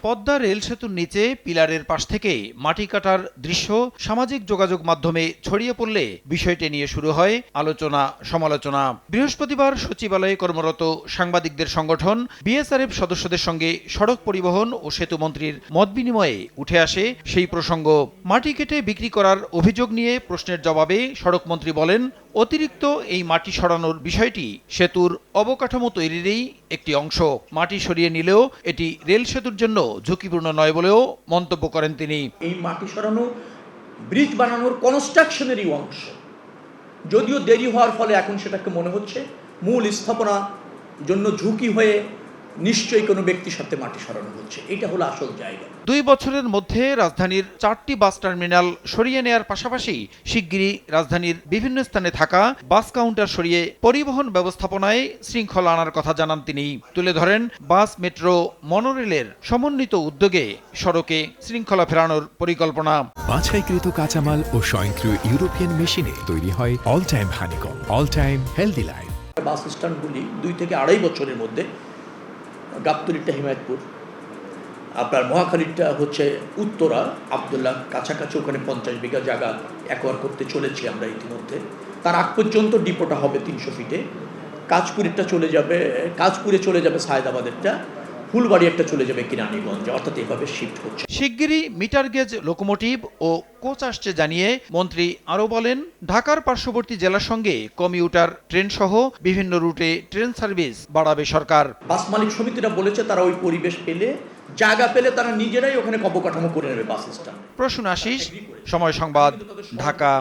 Padma rail সেতুর নিচে পিলারের পাশ থেকে মাটি কাটার দৃশ্য সামাজিক যোগাযোগ মাধ্যমে ছড়িয়ে পড়লে বিষয়টি নিয়ে শুরু হয় আলোচনা সমালোচনা। বৃহস্পতিবার সচিবালয়ে কর্মরত সাংবাদিকদের সংগঠন বিএসআরএফ সদস্যদের সঙ্গে সড়ক পরিবহন ও সেতু মন্ত্রীর মতবিনিময়ে উঠে আসে সেই প্রসঙ্গ। মাটি কেটে বিক্রি করার অভিযোগ নিয়ে প্রশ্নের জবাবে সড়কমন্ত্রী বলেন, অতিরিক্ত এই মাটি সরানোর বিষয়টি সেতুর অবকাঠামো তৈরিরই একটি অংশ। মাটি সরিয়ে নিলেও এটি রেল সেতুর জন্য ঝুঁকিপূর্ণ নয় বলেও মন্তব্য করেন তিনি। এই মাটি সরানো ব্রিজ বানানোর কনস্ট্রাকশনেরই অংশ, যদিও দেরি হওয়ার ফলে এখন সেটাকে মনে হচ্ছে মূল স্থাপনা জন্য ঝুঁকি হয়ে নিশ্চয়ই কোনো ব্যক্তির সাথে মাটি সরানো হচ্ছে। এটা হলো আসল জায়গা। 2 বছরের মধ্যে রাজধানীর 4টি বাস টার্মিনাল সরিয়ে নেয়ার পাশাপাশি শিগগিরই রাজধানীর বিভিন্ন স্থানে থাকা বাস কাউন্টার সরিয়ে পরিবহন ব্যবস্থাপনায় শৃঙ্খলা আনার কথা জানান তিনি। তুলে ধরেন বাস, মেট্রো, মনোরেলের সমন্বিত উদ্যোগে সড়কে শৃঙ্খলা ফেরানোর পরিকল্পনা। বাছাইকৃত কাঁচামাল ও স্বয়ংক্রিয় ইউরোপিয়ান মেশিনে তৈরি হয় all time honeycomb, all time healthy life. Bus স্ট্যান্ডগুলি 2 থেকে 2.5 বছরের মধ্যে, গাবতলীরটা হিমায়তপুর, আপনার মহাখালীরটা হচ্ছে উত্তরা আবদুল্লাহ, কাছাকাছি ওখানে 50 বিঘা জায়গা অ্যাকোয়ার করতে চলেছি আমরা ইতিমধ্যে। তার আগ পর্যন্ত ডিপোটা হবে 300 ফিটে। কাজপুরেরটা চলে যাবে, কাজপুরে চলে যাবে সায়দাবাদেরটা, ফুলবাড়ি একটা চলে যাবে কিরানীগঞ্জ, অর্থাৎ এভাবে শিফট হচ্ছে। শিগগিরই মিটার গেজ লোকোমোটিভ ও কোচ আসছে জানিয়ে মন্ত্রী আরও বলেন, ঢাকার পার্শ্ববর্তী জেলার সঙ্গে কমিউটার ট্রেন সহ বিভিন্ন রুটে ট্রেন সার্ভিস বাড়াবে সরকার। বাস মালিক সমিতিরা বলেছে তারা ওই পরিবেশ পেলে, জায়গা পেলে তারা নিজেরাই ওখানে অবকাঠামো করে নেবে বাস স্ট্যান্ড। প্রসূন আশিস, সময় সংবাদ, ঢাকা।